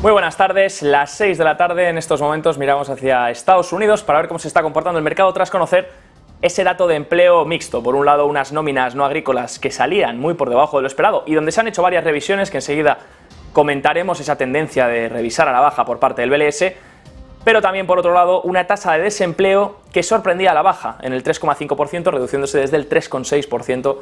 Muy buenas tardes, las 6 de la tarde. En estos momentos miramos hacia Estados Unidos para ver cómo se está comportando el mercado tras conocer ese dato de empleo mixto. Por un lado, unas nóminas no agrícolas que salían muy por debajo de lo esperado y donde se han hecho varias revisiones que enseguida comentaremos esa tendencia de revisar a la baja por parte del BLS, pero también por otro lado una tasa de desempleo que sorprendía a la baja en el 3,5%, reduciéndose desde el 3,6%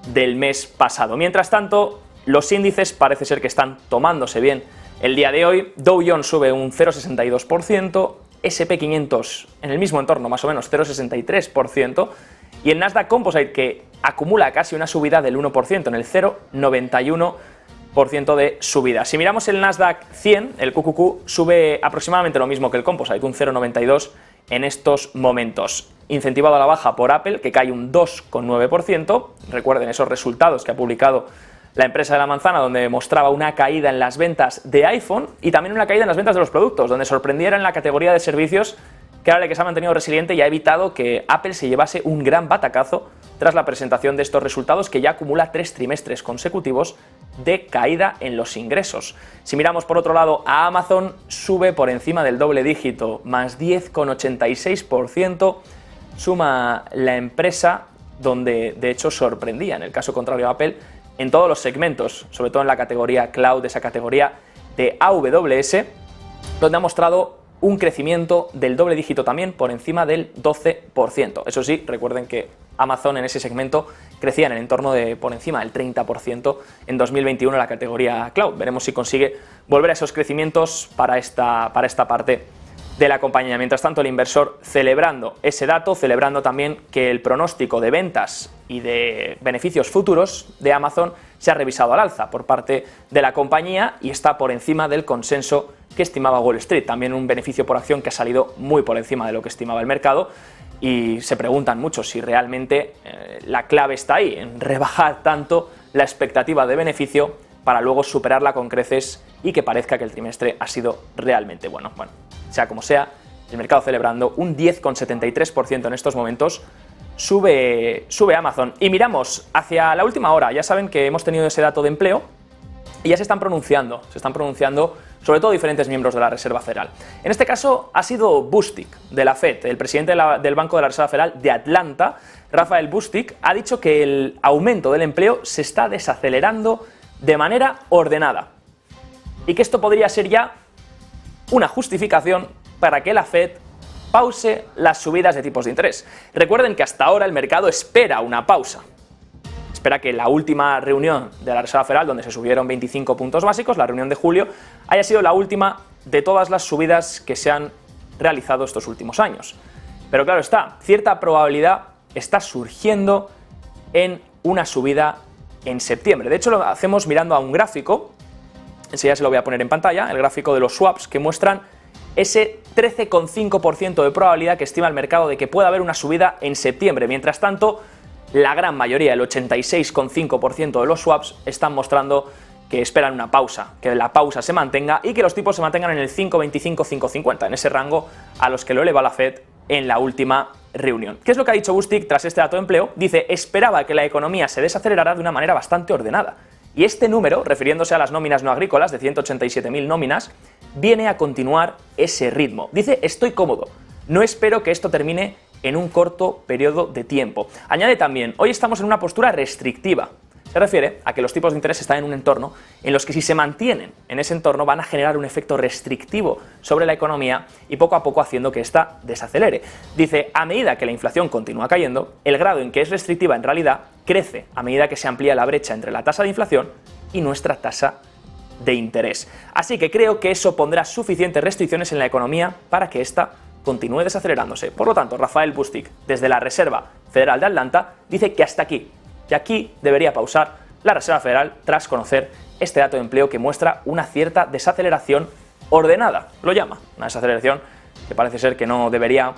del mes pasado. Mientras tanto, los índices parece ser que están tomándose bien el día de hoy. Dow Jones sube un 0,62%, S&P 500 en el mismo entorno, más o menos 0,63%, y el Nasdaq Composite, que acumula casi una subida del 1%, en el 0,91% de subida. Si miramos el Nasdaq 100, el QQQ sube aproximadamente lo mismo que el Composite, un 0,92% en estos momentos. Incentivado a la baja por Apple, que cae un 2,9%. Recuerden esos resultados que ha publicado la empresa de la manzana, donde mostraba una caída en las ventas de iPhone y también una caída en las ventas de los productos, donde sorprendiera en la categoría de servicios, que ahora que se ha mantenido resiliente y ha evitado que Apple se llevase un gran batacazo tras la presentación de estos resultados, que ya acumula 3 trimestres consecutivos de caída en los ingresos. Si miramos por otro lado a Amazon, sube por encima del doble dígito, más 10,86%, suma la empresa, donde de hecho sorprendía, en el caso contrario a Apple, en todos los segmentos, sobre todo en la categoría cloud, esa categoría de AWS, donde ha mostrado un crecimiento del doble dígito también por encima del 12%. Eso sí, recuerden que Amazon en ese segmento crecía en el entorno de por encima del 30% en 2021 en la categoría cloud. Veremos si consigue volver a esos crecimientos para esta parte de la compañía. Mientras tanto, el inversor celebrando ese dato, celebrando también que el pronóstico de ventas y de beneficios futuros de Amazon se ha revisado al alza por parte de la compañía y está por encima del consenso que estimaba Wall Street. También un beneficio por acción que ha salido muy por encima de lo que estimaba el mercado, y se preguntan muchos si realmente la clave está ahí, en rebajar tanto la expectativa de beneficio para luego superarla con creces y que parezca que el trimestre ha sido realmente bueno. Bueno, sea como sea, el mercado celebrando un 10,73% en estos momentos. Sube Amazon. Y miramos hacia la última hora. Ya saben que hemos tenido ese dato de empleo y ya se están pronunciando sobre todo diferentes miembros de la Reserva Federal. En este caso ha sido Bostic, de la Fed, el presidente del Banco de la Reserva Federal de Atlanta, Raphael Bostic, ha dicho que el aumento del empleo se está desacelerando de manera ordenada y que esto podría ser ya una justificación para que la Fed pause las subidas de tipos de interés. Recuerden que hasta ahora el mercado espera una pausa. Espera que la última reunión de la Reserva Federal, donde se subieron 25 puntos básicos, la reunión de julio, haya sido la última de todas las subidas que se han realizado estos últimos años. Pero claro está, cierta probabilidad está surgiendo en una subida en septiembre. De hecho, lo hacemos mirando a un gráfico, enseguida se lo voy a poner en pantalla, el gráfico de los swaps, que muestran ese 13,5% de probabilidad que estima el mercado de que pueda haber una subida en septiembre. Mientras tanto, la gran mayoría, el 86,5% de los swaps, están mostrando que esperan una pausa, que la pausa se mantenga y que los tipos se mantengan en el 5,25-5,50, en ese rango a los que lo eleva la Fed en la última reunión. ¿Qué es lo que ha dicho Bostic tras este dato de empleo? Dice, esperaba que la economía se desacelerara de una manera bastante ordenada. Y este número, refiriéndose a las nóminas no agrícolas, de 187.000 nóminas, viene a continuar ese ritmo. Dice, estoy cómodo, no espero que esto termine en un corto periodo de tiempo. Añade también, hoy estamos en una postura restrictiva. Se refiere a que los tipos de interés están en un entorno en los que, si se mantienen en ese entorno, van a generar un efecto restrictivo sobre la economía y poco a poco haciendo que ésta desacelere. Dice, a medida que la inflación continúa cayendo, el grado en que es restrictiva en realidad crece a medida que se amplía la brecha entre la tasa de inflación y nuestra tasa de interés. Así que creo que eso pondrá suficientes restricciones en la economía para que ésta continúe desacelerándose. Por lo tanto, Raphael Bostic, desde la Reserva Federal de Atlanta, dice que hasta aquí, y aquí debería pausar la Reserva Federal tras conocer este dato de empleo que muestra una cierta desaceleración ordenada. Lo llama una desaceleración que parece ser que no debería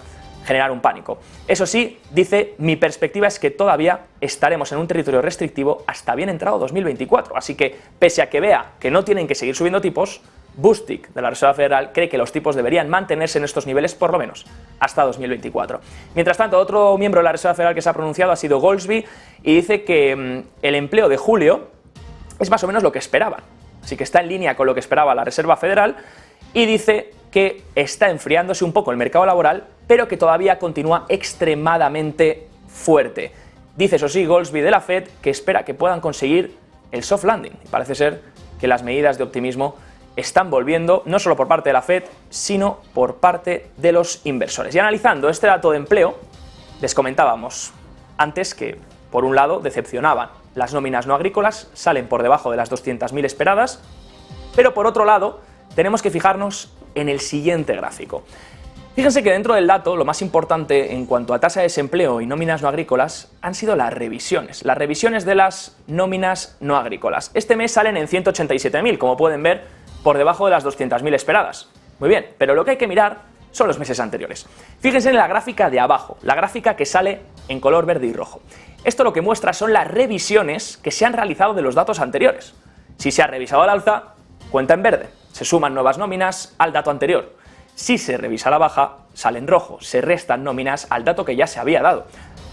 generar un pánico. Eso sí, dice, mi perspectiva es que todavía estaremos en un territorio restrictivo hasta bien entrado 2024. Así que, pese a que vea que no tienen que seguir subiendo tipos, Bostic, de la Reserva Federal, cree que los tipos deberían mantenerse en estos niveles por lo menos hasta 2024. Mientras tanto, otro miembro de la Reserva Federal que se ha pronunciado ha sido Goldsby y dice que el empleo de julio es más o menos lo que esperaban. así que está en línea con lo que esperaba la Reserva Federal, y dice que está enfriándose un poco el mercado laboral, pero que todavía continúa extremadamente fuerte. Dice, eso sí, Goolsbee de la Fed, que espera que puedan conseguir el soft landing, y parece ser que las medidas de optimismo están volviendo, no solo por parte de la Fed, sino por parte de los inversores. Y analizando este dato de empleo, les comentábamos antes que, por un lado, decepcionaban. Las nóminas no agrícolas salen por debajo de las 200.000 esperadas, pero por otro lado, tenemos que fijarnos en el siguiente gráfico. Fíjense que dentro del dato, lo más importante en cuanto a tasa de desempleo y nóminas no agrícolas han sido las revisiones de las nóminas no agrícolas. Este mes salen en 187.000, como pueden ver, por debajo de las 200.000 esperadas. Muy bien, pero lo que hay que mirar son los meses anteriores. Fíjense en la gráfica de abajo, la gráfica que sale en color verde y rojo. Esto lo que muestra son las revisiones que se han realizado de los datos anteriores. Si se ha revisado al alza, cuenta en verde, se suman nuevas nóminas al dato anterior. Si se revisa a la baja, sale en rojo, se restan nóminas al dato que ya se había dado.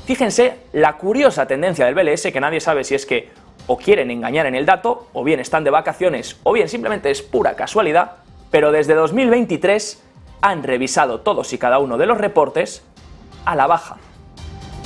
Fíjense la curiosa tendencia del BLS, que nadie sabe si es que o quieren engañar en el dato, o bien están de vacaciones, o bien simplemente es pura casualidad, pero desde 2023 han revisado todos y cada uno de los reportes a la baja.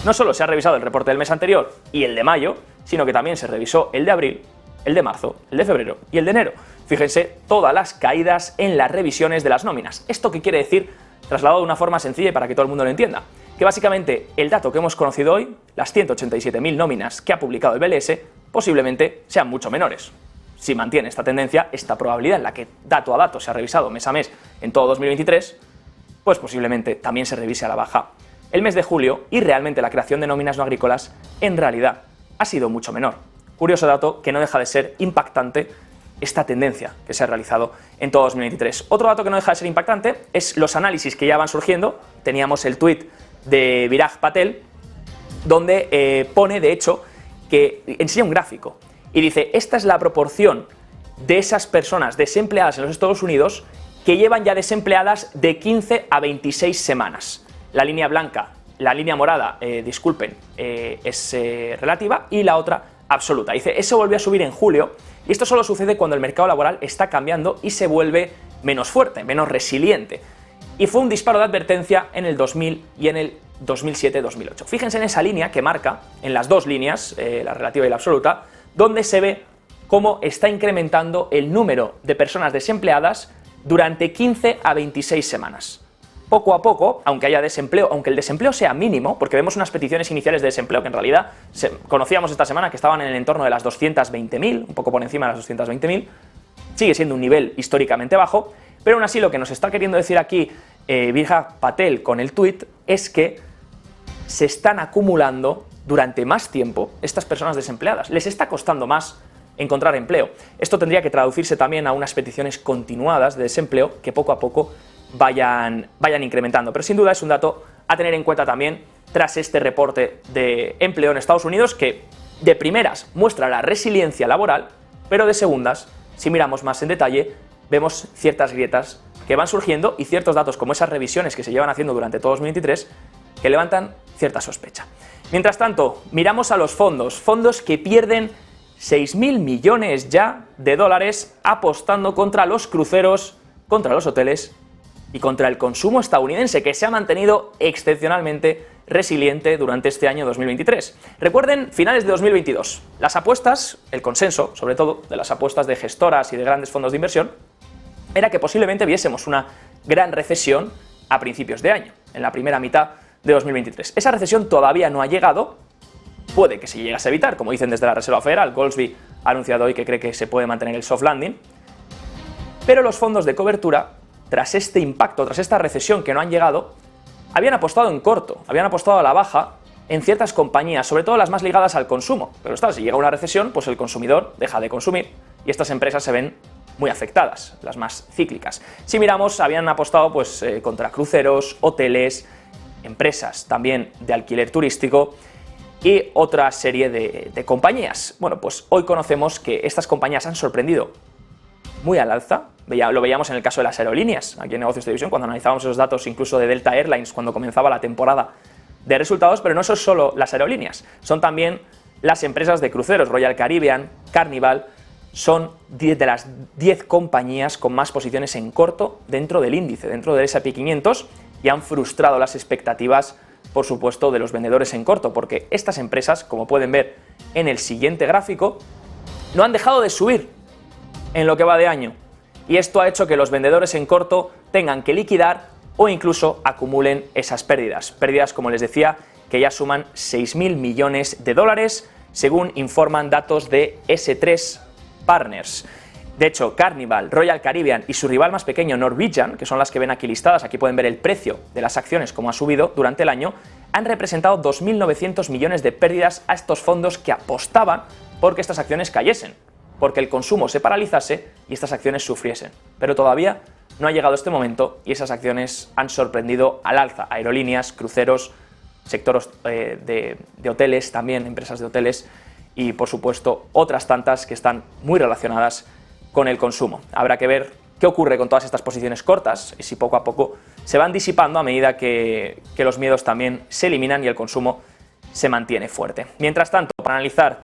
No solo se ha revisado el reporte del mes anterior y el de mayo, sino que también se revisó el de abril, el de marzo, el de febrero y el de enero. Fíjense todas las caídas en las revisiones de las nóminas. ¿Esto qué quiere decir? Trasladado de una forma sencilla y para que todo el mundo lo entienda. Que básicamente el dato que hemos conocido hoy, las 187.000 nóminas que ha publicado el BLS, posiblemente sean mucho menores. Si mantiene esta tendencia, esta probabilidad en la que dato a dato se ha revisado mes a mes en todo 2023, pues posiblemente también se revise a la baja el mes de julio, y realmente la creación de nóminas no agrícolas en realidad ha sido mucho menor. Curioso dato que no deja de ser impactante esta tendencia que se ha realizado en todo 2023. Otro dato que no deja de ser impactante es los análisis que ya van surgiendo. Teníamos el tuit de Viraj Patel, donde pone, de hecho, que enseña un gráfico y dice, esta es la proporción de esas personas desempleadas en los Estados Unidos que llevan ya desempleadas de 15 a 26 semanas. La línea blanca, la línea morada, es relativa, y la otra absoluta. Dice, eso volvió a subir en julio, y esto solo sucede cuando el mercado laboral está cambiando y se vuelve menos fuerte, menos resiliente. Y fue un disparo de advertencia en el 2000 y en el 2007-2008. Fíjense en esa línea que marca, en las dos líneas, la relativa y la absoluta, donde se ve cómo está incrementando el número de personas desempleadas durante 15 a 26 semanas. Poco a poco, aunque haya desempleo, aunque el desempleo sea mínimo, porque vemos unas peticiones iniciales de desempleo que en realidad conocíamos esta semana que estaban en el entorno de las 220.000, un poco por encima de las 220.000, sigue siendo un nivel históricamente bajo, pero aún así lo que nos está queriendo decir aquí Viraj Patel con el tuit es que se están acumulando durante más tiempo estas personas desempleadas, les está costando más encontrar empleo. Esto tendría que traducirse también a unas peticiones continuadas de desempleo que poco a poco vayan incrementando, pero sin duda es un dato a tener en cuenta también tras este reporte de empleo en Estados Unidos, que de primeras muestra la resiliencia laboral, pero de segundas, si miramos más en detalle, vemos ciertas grietas que van surgiendo y ciertos datos como esas revisiones que se llevan haciendo durante todo 2023 que levantan cierta sospecha. Mientras tanto, miramos a los fondos que pierden 6.000 millones ya de dólares apostando contra los cruceros, contra los hoteles y contra el consumo estadounidense, que se ha mantenido excepcionalmente resiliente durante este año 2023. Recuerden, finales de 2022, las apuestas, el consenso, sobre todo de las apuestas de gestoras y de grandes fondos de inversión, era que posiblemente viésemos una gran recesión a principios de año, en la primera mitad de 2023. Esa recesión todavía no ha llegado, puede que se llegase a evitar, como dicen desde la Reserva Federal. Goolsbee ha anunciado hoy que cree que se puede mantener el soft landing, pero los fondos de cobertura, tras este impacto, tras esta recesión que no han llegado, habían apostado en corto, habían apostado a la baja en ciertas compañías, sobre todo las más ligadas al consumo. Pero si llega una recesión, pues el consumidor deja de consumir y estas empresas se ven muy afectadas, las más cíclicas. Si miramos, habían apostado contra cruceros, hoteles, empresas también de alquiler turístico y otra serie de compañías. Bueno, pues hoy conocemos que estas compañías han sorprendido muy al alza. Lo veíamos en el caso de las aerolíneas, aquí en Negocios Televisión, cuando analizábamos esos datos incluso de Delta Airlines cuando comenzaba la temporada de resultados, pero no son solo las aerolíneas, son también las empresas de cruceros, Royal Caribbean, Carnival son de las 10 compañías con más posiciones en corto dentro del índice, dentro del S&P 500, y han frustrado las expectativas, por supuesto, de los vendedores en corto, porque estas empresas, como pueden ver en el siguiente gráfico, no han dejado de subir en lo que va de año, y esto ha hecho que los vendedores en corto tengan que liquidar o incluso acumulen esas pérdidas. Pérdidas, como les decía, que ya suman 6.000 millones de dólares, según informan datos de S3 Partners. De hecho, Carnival, Royal Caribbean y su rival más pequeño, Norwegian, que son las que ven aquí listadas, aquí pueden ver el precio de las acciones, como ha subido durante el año, han representado 2.900 millones de pérdidas a estos fondos que apostaban porque estas acciones cayesen, porque el consumo se paralizase y estas acciones sufriesen. Pero todavía no ha llegado este momento y esas acciones han sorprendido al alza. Aerolíneas, cruceros, sectores de hoteles, también empresas de hoteles y, por supuesto, otras tantas que están muy relacionadas con el consumo. Habrá que ver qué ocurre con todas estas posiciones cortas y si poco a poco se van disipando a medida que los miedos también se eliminan y el consumo se mantiene fuerte. Mientras tanto, para analizar